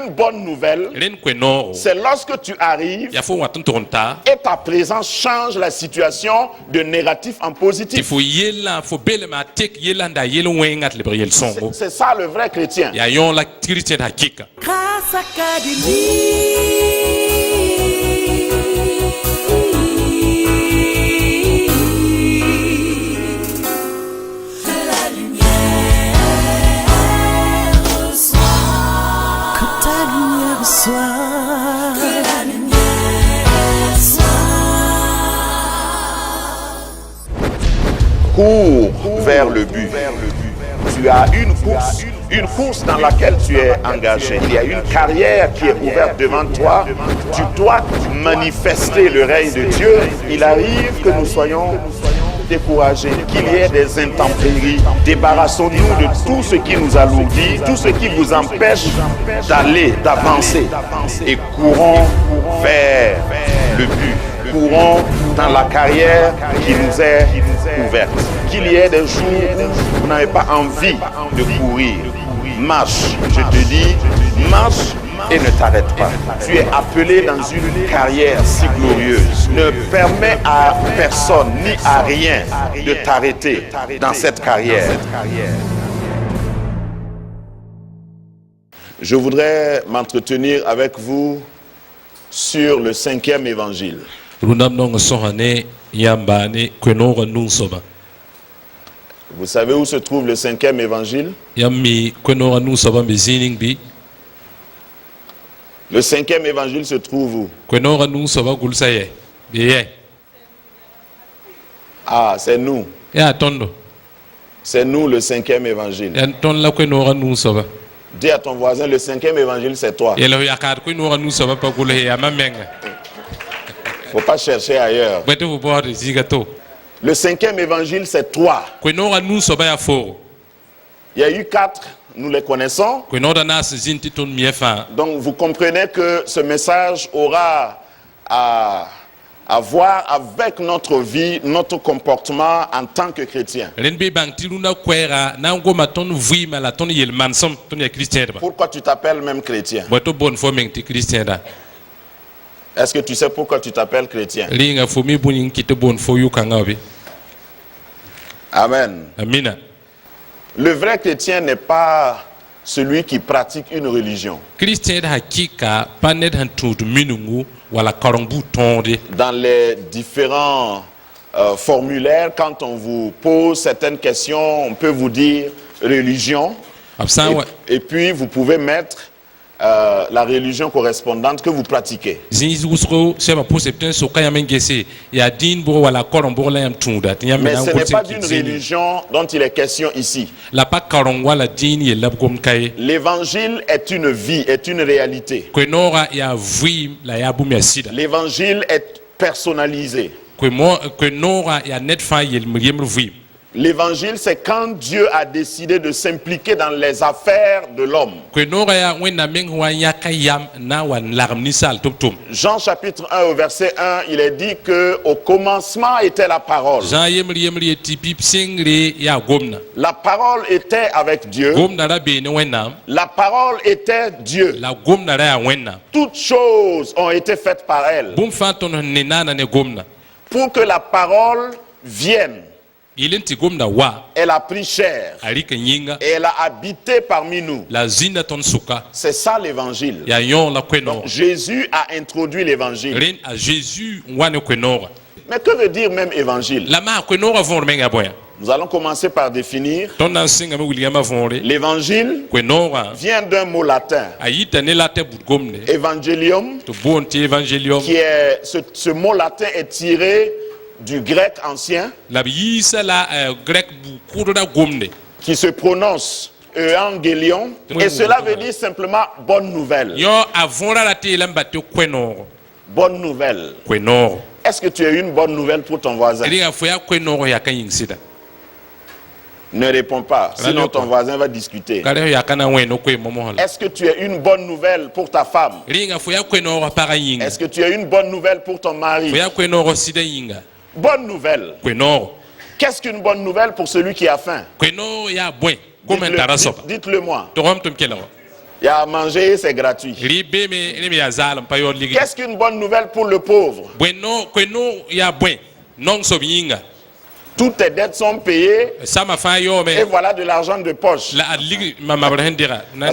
une bonne nouvelle, c'est lorsque tu arrives et ta présence change la situation de négatif en positif. C'est ça le vrai chrétien. Grâce Académie. Cours vers le but. Tu as une course dans laquelle tu es engagé. Il y a une carrière qui est ouverte devant toi. Tu dois manifester le règne de Dieu. Il arrive que nous soyons découragés, qu'il y ait des intempéries. Débarrassons-nous de tout ce qui nous alourdit, tout ce qui vous empêche d'aller, d'avancer. Et courons vers le but. Courons dans la carrière qui nous est ouverte. Qu'il y ait des jours où vous n'avez pas envie de courir. Marche, je te dis, marche et ne t'arrête pas. Tu es appelé dans une carrière si glorieuse. Ne permets à personne ni à rien de t'arrêter dans cette carrière. Je voudrais m'entretenir avec vous sur le 5e évangile. Vous savez où se trouve le 5e évangile? Le 5e évangile se trouve où? Ah, c'est nous. C'est nous le 5e évangile. Dis à ton voisin, le 5e évangile c'est toi. Faut pas chercher ailleurs. Le 5e évangile c'est toi. Il y a eu 4, nous les connaissons. Donc vous comprenez que ce message aura à voir avec notre vie, notre comportement en tant que chrétien. Pourquoi tu t'appelles même chrétien? Est-ce que tu sais pourquoi tu t'appelles chrétien? Amen. Le vrai chrétien n'est pas celui qui pratique une religion. Dans les différents formulaires, quand on vous pose certaines questions, on peut vous dire religion. Et puis vous pouvez mettre la religion correspondante que vous pratiquez. Mais ce n'est pas d'une religion dont il est question ici. L'évangile est une vie, est une réalité. L'évangile est personnalisé. L'évangile, c'est quand Dieu a décidé de s'impliquer dans les affaires de l'homme. Jean chapitre 1 au verset 1, il est dit que au commencement était la parole. La parole était avec Dieu. La parole était Dieu. Toutes choses ont été faites par elle. Pour que la parole vienne, elle a pris chair et elle a habité parmi nous. C'est ça l'évangile. Donc, Jésus a introduit l'évangile. Mais que veut dire même évangile? Nous allons commencer par définir. L'évangile vient d'un mot latin, évangélium, qui est ce mot latin est tiré du grec ancien, qui se prononce evangélion, et cela veut dire simplement bonne nouvelle. Bonne nouvelle. Est-ce que tu as une bonne nouvelle pour ton voisin? Ne réponds pas, sinon ton voisin va discuter. Est-ce que tu as une bonne nouvelle pour ta femme? Est-ce que tu as une bonne nouvelle pour ton mari? Bonne nouvelle. Qu'est-ce qu'une bonne nouvelle pour celui qui a faim? Dites-le moi. Il y a à manger, c'est gratuit. Qu'est-ce qu'une bonne nouvelle pour le pauvre? Toutes tes dettes sont payées et voilà de l'argent de poche. Parce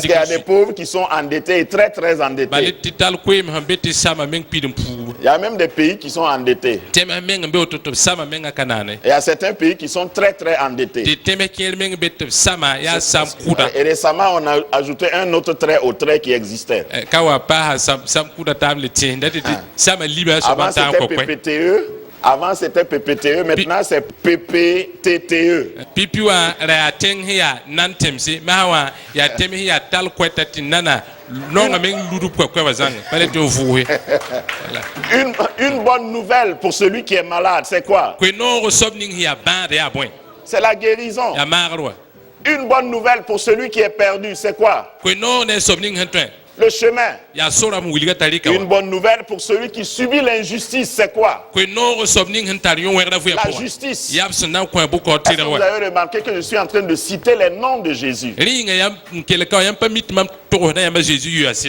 qu'il y a des pauvres qui sont endettés et très très endettés. Il y a même des pays qui sont endettés. Et il y a certains pays qui sont très très endettés. Et récemment, on a ajouté un autre trait au trait qui existait. Avant c'était PPTE, maintenant c'est PPTTE. Une bonne nouvelle pour celui qui est malade, c'est quoi? C'est la guérison. Une bonne nouvelle pour celui qui est perdu, c'est quoi? Le chemin. Une bonne nouvelle pour celui qui subit l'injustice, c'est quoi? La justice. Est-ce que vous avez remarqué que je suis en train de citer les noms de Jésus?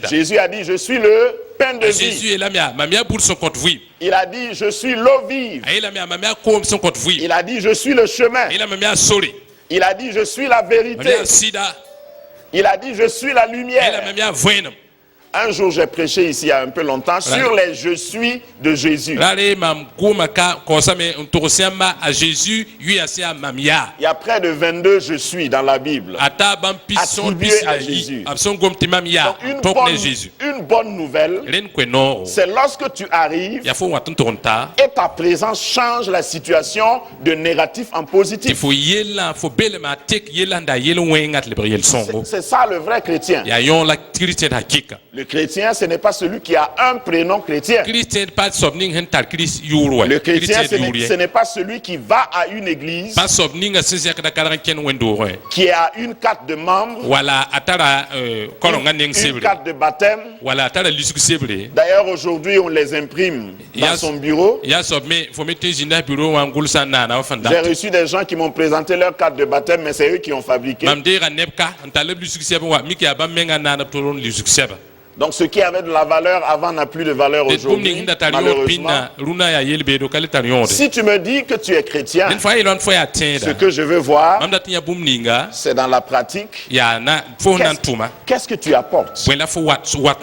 Jésus a dit, je suis le pain de vie. Il a dit, je suis l'eau vive. Il a dit, je suis le chemin. Il a dit, je suis la vérité. Il a dit, je suis la lumière. Un jour, j'ai prêché ici il y a un peu longtemps sur les je suis de Jésus. Il y a près de 22 je suis dans la Bible attribués à Jésus. Donc une bonne nouvelle, c'est lorsque tu arrives et ta présence change la situation de négatif en positif. C'est ça le vrai chrétien. Le chrétien, ce n'est pas celui qui a un prénom chrétien. Le chrétien, ce n'est pas celui qui va à une église, qui a une carte de membre, une carte de baptême. D'ailleurs, aujourd'hui, on les imprime dans son bureau. J'ai reçu des gens qui m'ont présenté leur carte de baptême, mais c'est eux qui ont fabriqué. Donc ce qui avait de la valeur avant n'a plus de valeur aujourd'hui, malheureusement. Si tu me dis que tu es chrétien, ce que je veux voir, c'est dans la pratique. Qu'est-ce que tu apportes?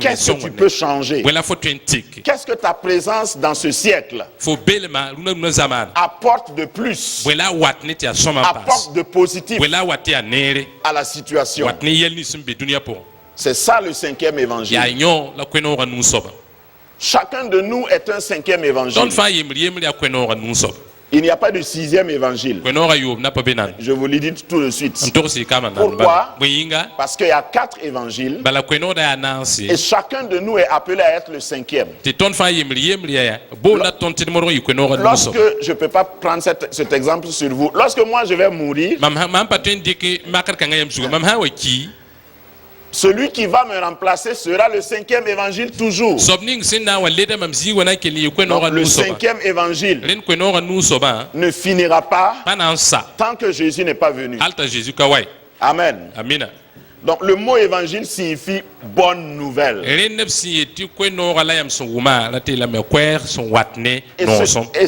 Qu'est-ce que tu peux changer? Qu'est-ce que ta présence dans ce siècle apporte de plus? Apporte de positif à la situation. C'est ça le cinquième évangile. Chacun de nous est un cinquième évangile. Il n'y a pas de sixième évangile. Je vous le dis tout de suite. Pourquoi? Parce qu'il y a 4 évangiles et chacun de nous est appelé à être le cinquième. Lorsque, je ne peux pas prendre cet exemple sur vous, lorsque moi je vais mourir, celui qui va me remplacer sera le cinquième évangile toujours. Donc, le cinquième évangile ne finira pas tant que Jésus n'est pas venu. Amen. Donc le mot évangile signifie bonne nouvelle. Et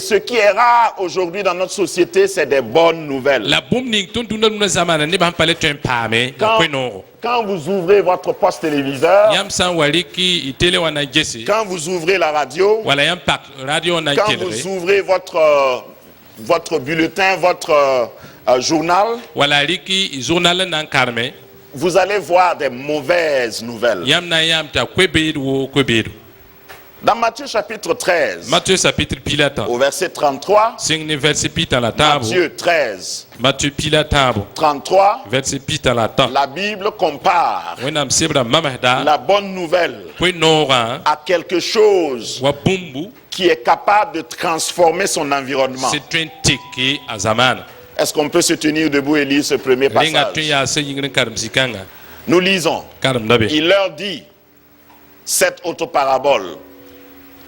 ce qui est rare aujourd'hui dans notre société, c'est des bonnes nouvelles. Quand vous ouvrez votre poste téléviseur, quand vous ouvrez la radio, quand vous ouvrez votre bulletin, votre journal, vous allez voir des mauvaises nouvelles. Dans Matthieu chapitre 13, au verset 33, Matthieu 13, 33, la Bible compare la bonne nouvelle à quelque chose qui est capable de transformer son environnement. Est-ce qu'on peut se tenir debout et lire ce premier passage? Nous lisons. Il leur dit cette autoparabole.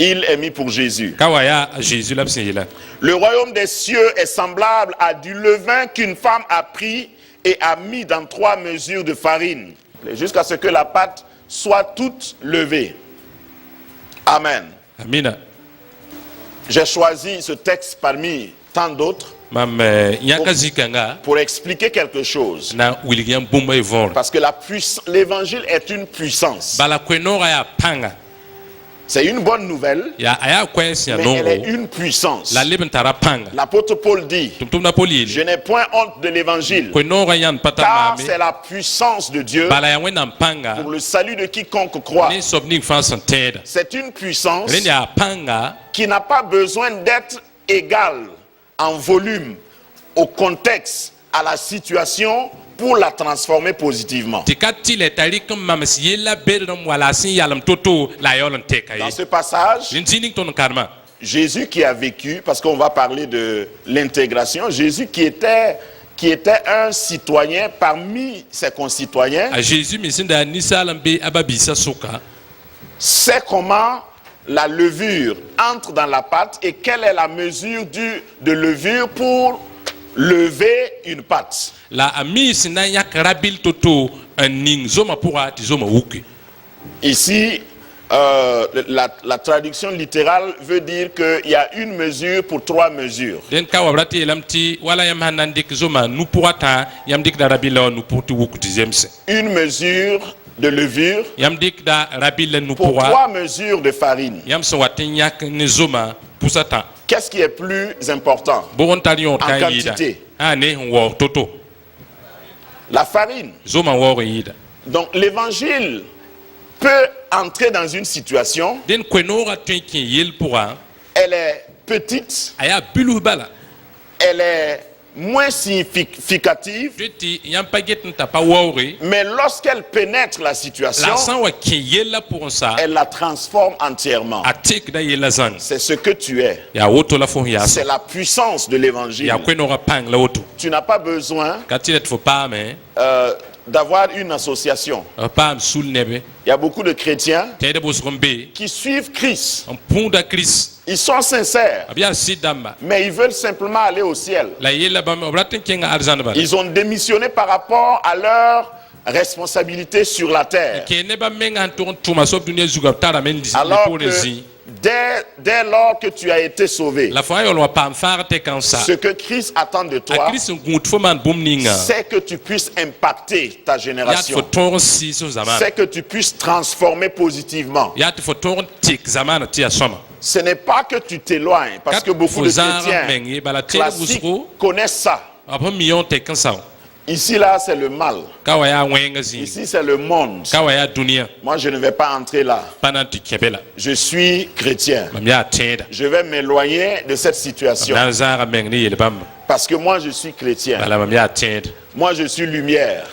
Il est mis pour Jésus. Le royaume des cieux est semblable à du levain qu'une femme a pris et a mis dans 3 mesures de farine, jusqu'à ce que la pâte soient toutes levées. Amen. Amina. J'ai choisi ce texte parmi tant d'autres pour expliquer quelque chose. Parce que l'évangile est une puissance. C'est une bonne nouvelle, mais elle est une puissance. L'apôtre Paul dit, je n'ai point honte de l'évangile, car c'est la puissance de Dieu pour le salut de quiconque croit. C'est une puissance qui n'a pas besoin d'être égale en volume au contexte, à la situation, pour la transformer positivement. Dans ce passage, Jésus qui a vécu, parce qu'on va parler de l'intégration, Jésus qui était un citoyen parmi ses concitoyens, sait comment la levure entre dans la pâte et quelle est la mesure de levure pour lever une pâte. Ici, la traduction littérale veut dire qu'il y a une mesure pour trois mesures. Une mesure de levure pour trois mesures de farine. Qu'est-ce qui est plus important en quantité? La farine. Donc l'évangile peut entrer dans une situation, elle est petite, elle est moins significative, mais lorsqu'elle pénètre la situation, elle la transforme entièrement. C'est ce que tu es. C'est la puissance de l'évangile. Tu n'as pas besoin d'avoir une association. Il y a beaucoup de chrétiens qui suivent Christ. Ils sont sincères, mais ils veulent simplement aller au ciel. Ils ont démissionné par rapport à leur responsabilité sur la terre. Alors que dès lors que tu as été sauvé, ce que Christ attend de toi, c'est que tu puisses impacter ta génération, c'est que tu puisses transformer positivement. Ce n'est pas que tu t'éloignes, parce que beaucoup de chrétiens classiques connaissent ça. Ici, là, c'est le mal. Ici, c'est le monde. Moi, je ne vais pas entrer là. Je suis chrétien. Je vais m'éloigner de cette situation. Parce que moi, je suis chrétien. Moi, je suis lumière.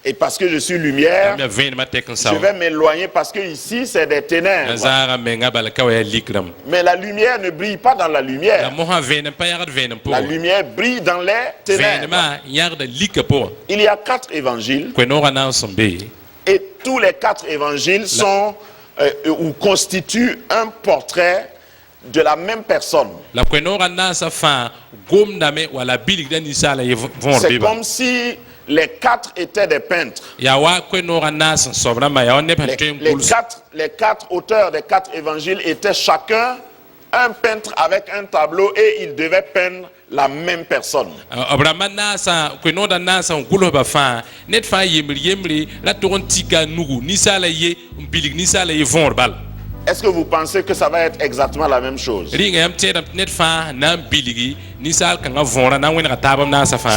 Et parce que je suis lumière, je vais m'éloigner parce que ici, c'est des ténèbres. Mais la lumière ne brille pas dans la lumière. La lumière brille dans les ténèbres. Il y a 4 évangiles. Et tous les 4 évangiles sont ou constituent un portrait de la même personne. C'est comme si les 4 étaient des peintres. Les 4 auteurs des 4 évangiles étaient chacun un peintre avec un tableau et ils devaient peindre la même personne. Est-ce que vous pensez que ça va être exactement la même chose? C'est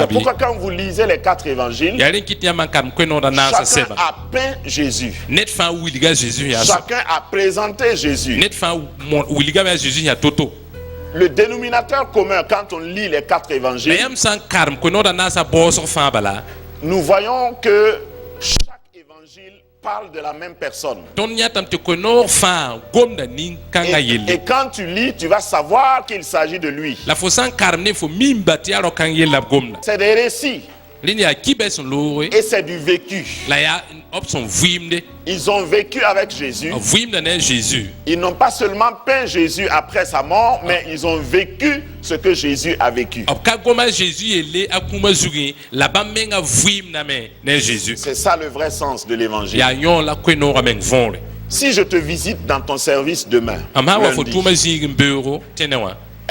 pourquoi quand vous lisez les 4 évangiles, chacun a peint Jésus. Chacun a présenté Jésus. Le dénominateur commun quand on lit les 4 évangiles, nous voyons que chaque évangile parle de la même personne. Et quand tu lis, tu vas savoir qu'il s'agit de lui. C'est des récits. Et c'est du vécu. Ils ont vécu avec Jésus. Ils n'ont pas seulement peint Jésus après sa mort, mais ils ont vécu ce que Jésus a vécu. C'est ça le vrai sens de l'évangile. Si je te visite dans ton service demain, lundi,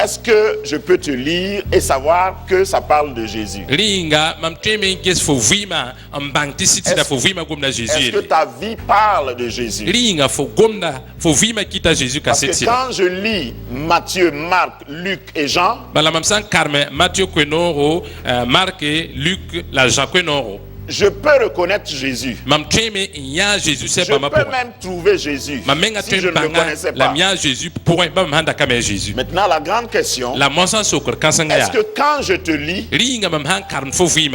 est-ce que je peux te lire et savoir que ça parle de Jésus? Est-ce que ta vie parle de Jésus? Parce que quand je lis Matthieu, Marc, Luc et Jean, je peux reconnaître Jésus. Je peux même trouver Jésus si je ne le connaissais pas. Maintenant, la grande question, est-ce que quand je te lis,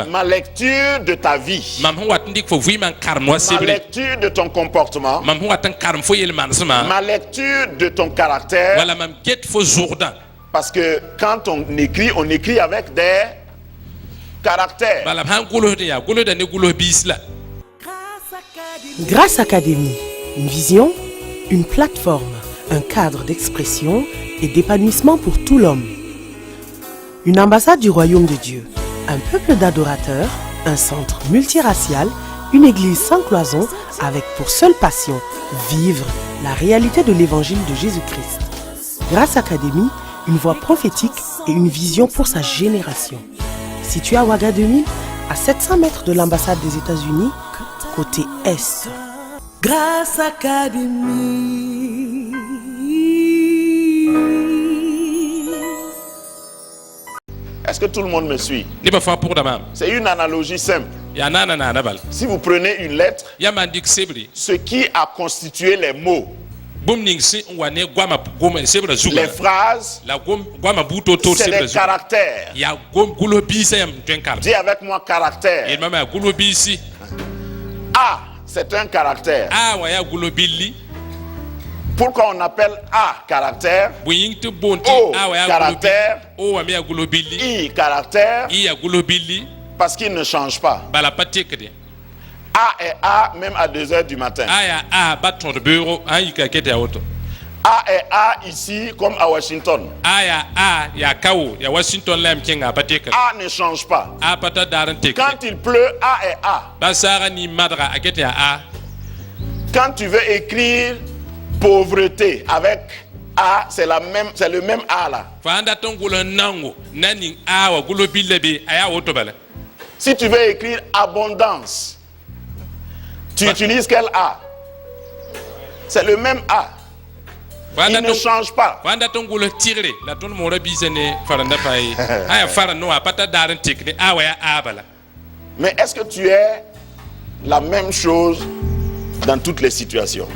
ma lecture de ta vie, ma lecture de ton comportement, ma lecture de ton caractère, parce que quand on écrit avec des caractère. Grâce Académie, une vision, une plateforme, un cadre d'expression et d'épanouissement pour tout l'homme. Une ambassade du royaume de Dieu, un peuple d'adorateurs, un centre multiracial, une église sans cloison avec pour seule passion vivre la réalité de l'évangile de Jésus-Christ. Grâce Académie, une voix prophétique et une vision pour sa génération. Situé à Ouaga 2000, à 700 mètres de l'ambassade des États-Unis, côté Est. Grâce Académie. Est-ce que tout le monde me suit? C'est une analogie simple. Si vous prenez une lettre, ce qui a constitué les mots, les phrases, c'est des caractères. Dis avec moi caractère. A, c'est un caractère. Pourquoi on appelle A caractère? O caractère. I caractère. Parce qu'il ne change pas. A est A même à 2 heures du matin. A est A ici comme à Washington. A ne change pas. Quand il pleut, A est A. Quand tu veux écrire pauvreté avec A, c'est le même A là. Si tu veux écrire abondance, tu utilises quel A? C'est le même A. Il ne change pas. Mais est-ce que tu es la même chose dans toutes les situations?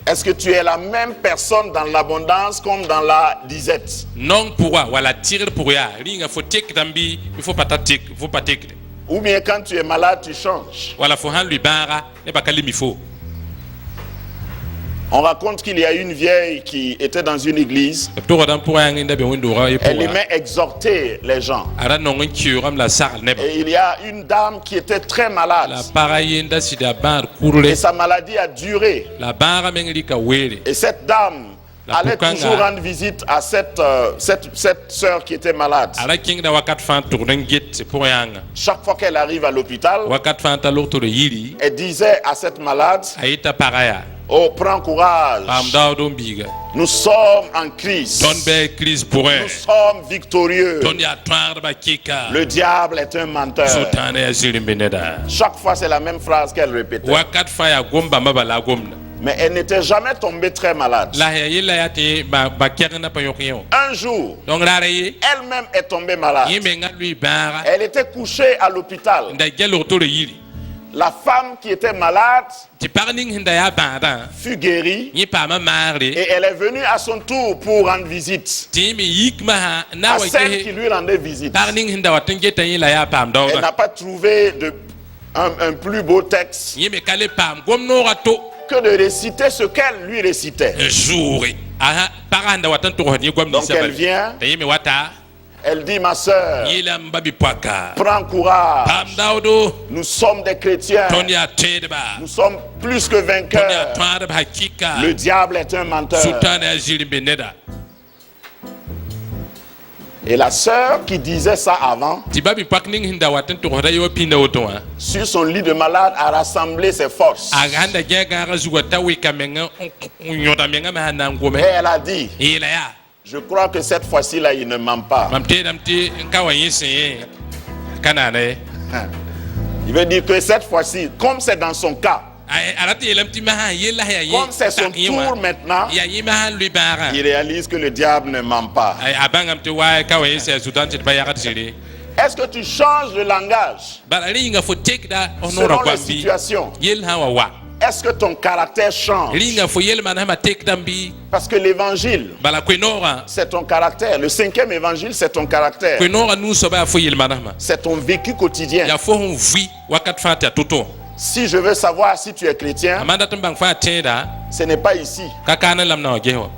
Est-ce que tu es la même personne dans l'abondance comme dans la disette? Ou bien quand tu es malade, tu changes. On raconte qu'il y a une vieille qui était dans une église. Elle aimait exhorter les gens. Et il y a une dame qui était très malade. Et sa maladie a duré. Et cette dame allait toujours rendre visite à cette sœur qui était malade. Chaque fois qu'elle arrive à l'hôpital, elle disait à cette malade: oh, prends courage. Nous sommes en Christ. Nous sommes victorieux. Le diable est un menteur. Chaque fois, c'est la même phrase qu'elle répétait. Mais elle n'était jamais tombée très malade. Un jour, elle-même est tombée malade. Elle était couchée à l'hôpital. La femme qui était malade fut guérie et elle est venue à son tour pour rendre visite à celle qui lui rendait visite. Elle n'a pas trouvé un plus beau texte que de réciter ce qu'elle lui récitait. Donc elle vient, Elle dit, ma sœur, yela mbabi pwaka prends courage. pamdawdo Nous sommes des chrétiens. tonya tedba Nous sommes plus que tonya vainqueurs. twada hakika Le diable est un menteur. sultana azili beneda Et la sœur qui disait ça avant, tibabi pakning hinda watin to hoda yo pinda woto wa sur son lit de malade, a rassemblé ses forces. aganda jaga ga zuwa tawi kamenga nyota menga mahana Et ngome elle a dit, ila ya je crois que cette fois-ci là, il ne ment pas. mamte damti nkawa yese kanane Il veut dire que cette fois-ci, comme c'est dans son cas, arati yelamti maha yela ya comme c'est son tour maintenant, ya yima lui bara il réalise que le diable ne ment pas. abangam te wa kawa yese sudanti ba ya gatsiri Est-ce que tu changes de langage balalinga fo take da selon onora les kwambi situations? yel hawa wa Est-ce que ton caractère change? linga fo yel manama take dambi Parce que l'évangile, bala kwenora c'est ton caractère. Le 5e évangile, c'est ton caractère. kwenora nu so ba fo yel manama C'est ton vécu quotidien. ya fo hon vi wakat fata toto Si je veux savoir si tu es chrétien, amanda tumbang fa tenda ce n'est pas ici. kakana lamna wageho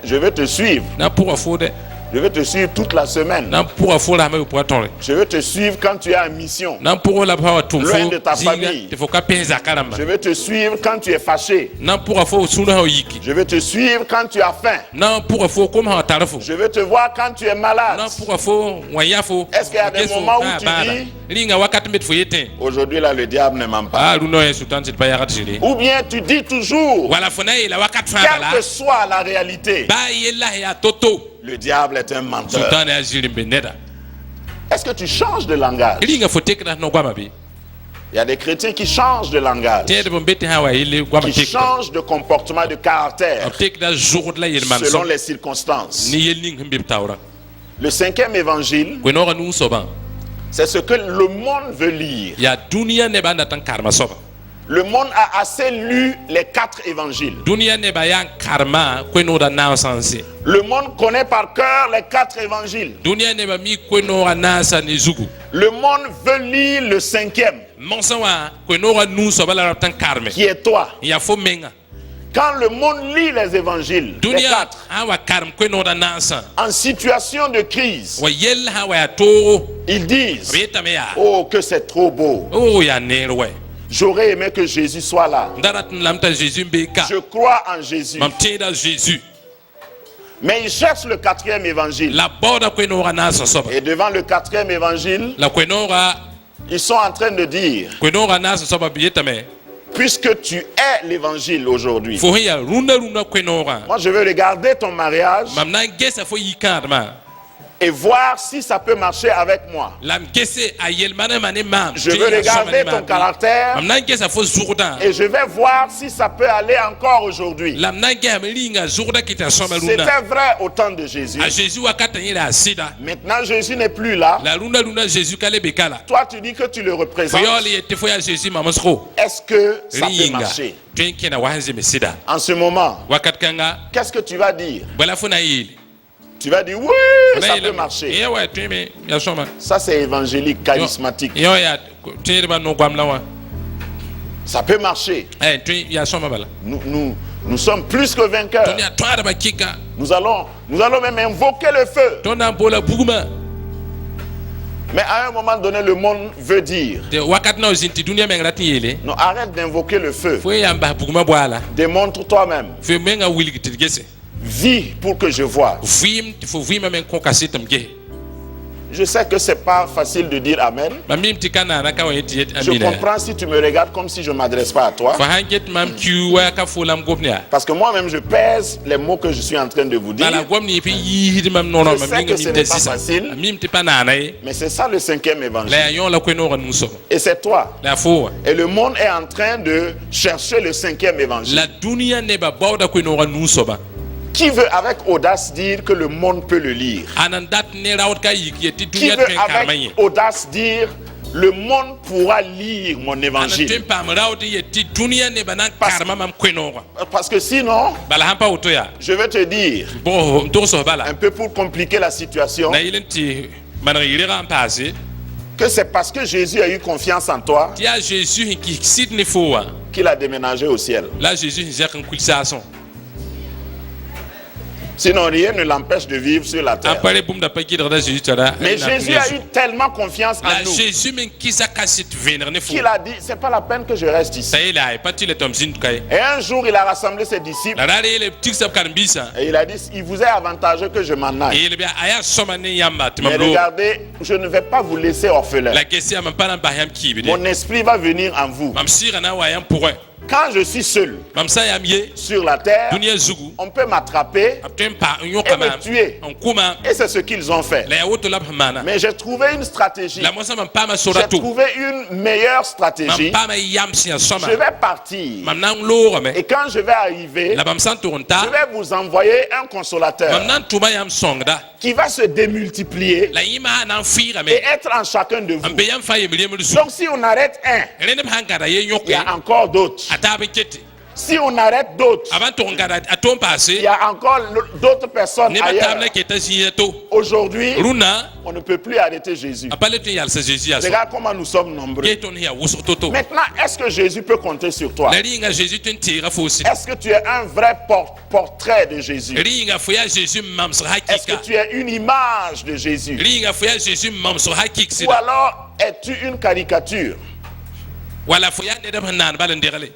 Je vais te suivre. na pour fo de Je vais te suivre toute la semaine. na pour fo la me pour tore Je vais te suivre quand tu es en mission. na pour la pa tumfo Loin de ta famille. te fo ka penza kalama Je vais te suivre quand tu es fâché. na pour fo sunu ha yiki Je vais te suivre quand tu as faim. na pour fo comme ha tarafo Je vais te voir quand tu es malade. na pour fo wayafo Est-ce qu'il y a des moments où tu dis, linga wakat met fo yete aujourd'hui là, le diable ne ment pas? ah luno e sutanti ba ya gatsiri Ou bien tu dis toujours, wala fo na ila wakat fa quelle bala que soit la réalité, ba yela ya toto le diable est un menteur. sultana azili beneda Est-ce que tu changes de langage? linga fo take da no gwama bi Il y a des chrétiens qui changent de langage, tede bon beti hawa ile gwama qui take changent de comportement, de caractère, take da jour la yel man selon so les circonstances. ni yel ning himbe tawra Le 5e évangile, kwenora nu soba c'est ce que le monde veut lire. ya dunia ne banda tan karma soba Le monde a assez lu les 4 évangiles. dunia ne ba yan karma kwenora na sanse Le monde connaît par cœur les 4 évangiles. dunia ne ba mi kwenora na sa ni zugu Le monde veut lire le 5e, monsawa kwenora nu soba la tan karme qui est toi. ya fo menga Quand le monde lit les évangiles, les dunia 4, hawa karm kwenora na sa en situation de crise, wa yel hawa ya to ils disent, reta me ya oh que c'est trop beau. oh ya nerwe J'aurais aimé que Jésus soit là. ndarat lamta jésus mbeka Je crois en Jésus. mam teda jésus Mais ils cherchent le 4e évangile. la boda kwenora na sa soba Et devant le 4e évangile, la kwenora ils sont en train de dire, na sa soba bieta me puisque tu es l'évangile aujourd'hui, fo ya runa kwenora moi je veux regarder ton mariage mam na gesa fo yikadma et voir si ça peut marcher avec moi. lam gese ayel mana mane mam Je veux regarder ton caractère mam na gesa fo zurda et je vais voir si ça peut aller encore aujourd'hui. lam na gam linga zurda kita soma C'était luna vrai au temps de Jésus. a jésus wakata yela sida Maintenant Jésus n'est plus là. la luna jésus kale bekala Toi tu dis que tu le fo représentes. yoli ete fo ya jésus mamasro Est-ce que ça peut linga marcher? twenke na wahanze mesida En ce moment, wakat kanga qu'est-ce que tu vas dire? bala fo na yeli Tu vas dire oui, ça peut marcher. yeah ouais tweme ya soma Ça c'est évangélique, charismatique. yo ya twede ba no gwamla wa Ça peut marcher. twe ya soma bala Nous sommes plus que vainqueurs. tonya twada ba kika Nous allons même invoquer le feu. tona bola buguma Mais à un moment donné, le monde veut dire, de wakat na zinti dunia mengrati yele non, arrête d'invoquer le feu. fo ya mba buguma bwala Démontre toi-même. fo menga wili gitigese Vis pour que je vois. vim fo vima men ko kasitam ge Je sais que c'est pas facile de dire Amen. mamim tikana na ka wayeti yet Je amina comprends si tu me regardes comme si je ne m'adresse pas à toi. fa hanget mam ki wa ka fo lam gobnia Parce que moi-même, je pèse les mots que je suis en train de vous bala dire. gomni fi yidi mam nono Je sais mam que ce minga n'est mim pas tesisa facile. mim tipana na Mais c'est ça le 5e évangile. la yon la ko no ran muso Et c'est toi. la fo Et le monde est en train de chercher le 5e évangile. la dunia ne ba bawda ko no ran muso ba Qui veut avec audace dire que le monde peut le lire? anandat ne rawt ka yiki Qui dunia veut twen karmanye avec audace dire le monde pourra lire mon ana évangile? twen pam rawt yeti dunia ne banan karma mam ko no Parce que sinon, bala hampa auto ya je vais te dire, bo to so bala un peu pour compliquer la situation, na yilenti man yiri ran passé que c'est parce que Jésus a eu confiance en toi dia jésus qui sidni fowa qu'il a déménagé au ciel. la jésus zek en kulsason Sinon, rien ne l'empêche de vivre sur la terre. Ampare bum da pagi da Jésus tara. Mais Jésus a eu tellement confiance en La nous Jésus men kisa kasit vener ne fu. qu'il a dit, c'est pas la peine que je reste ici. Sai la pas tu le tom zin kai. Et un jour, il a rassemblé ses disciples La rare le tik sab kan bisa. et il a dit, il vous est avantageux que je m'en aille. Et le bia aya soma ne yamba Mais timamlo. regardez, je ne vais pas vous laisser orphelin. La question am pas ba yam kibi de. Mon esprit va venir en vous. Mam sira na wa yam pour. Quand je suis seul Mam sa yam ye. sur la terre, Dunia zugu. on peut m'attraper Aptem pa nyo et kama. me tuer. On kuma. Et c'est ce qu'ils ont fait. La yawoto la mana. Mais j'ai trouvé une stratégie. La mosa mam pa ma J'ai sorato. trouvé une meilleure Mam stratégie. pa ma yam si soma. Je vais partir. Mam nan lo me. Et quand je vais arriver, La bam santo je onta. vais vous envoyer un consolateur Mam nan tuma yam songda. qui va se démultiplier La yima nan fira me. et être en chacun de vous. Ambe yam fa yemle yemle su. Donc si on arrête un, Rene hangara ye il y nyoke. a encore d'autres. Atabe kete. Si on arrête d'autres, Avant ton ngara atom il passé. y a encore d'autres personnes Ne ba ailleurs. tabla keta siyeto. Aujourd'hui, Runa on ne peut plus arrêter Jésus. apale tu yal sa Jésus aso. Regarde comment nous sommes nombreux. Keton ya woso toto. Maintenant, est-ce que Jésus peut compter sur toi? La ringa Jésus ten tira fosi. Est-ce que tu es un vrai portrait de Jésus? Ringa foya Jésus mam so Est-ce que hakika. tu es une image de Jésus? Ringa foya Jésus mam so hakik Ou sida. alors es-tu une caricature? Wala foya ne da nan balan derale.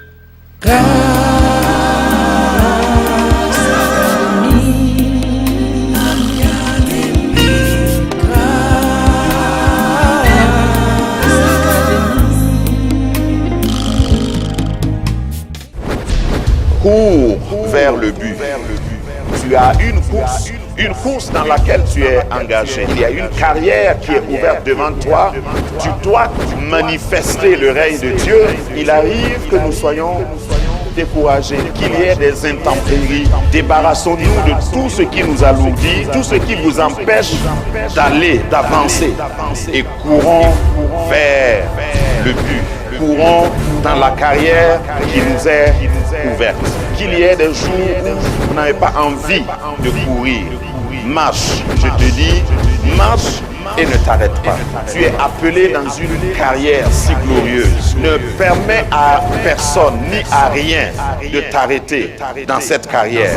Cours vers le but. Tu as une course dans laquelle tu es engagé. Il y a une carrière qui est ouverte devant toi. Tu dois manifester le règne de Dieu. Il arrive que nous soyons découragés, qu'il y ait des intempéries. Débarrassons-nous de tout ce qui nous alourdit, tout ce qui vous empêche d'aller, d'avancer. Et courons vers le but. Courons dans la carrière qui nous est ouverte. Qu'il y ait des jours où vous n'avez pas envie de courir. Marche, je te dis, marche et ne t'arrête pas. Tu es appelé dans une carrière si glorieuse. Ne permets à personne ni à rien de t'arrêter dans cette carrière.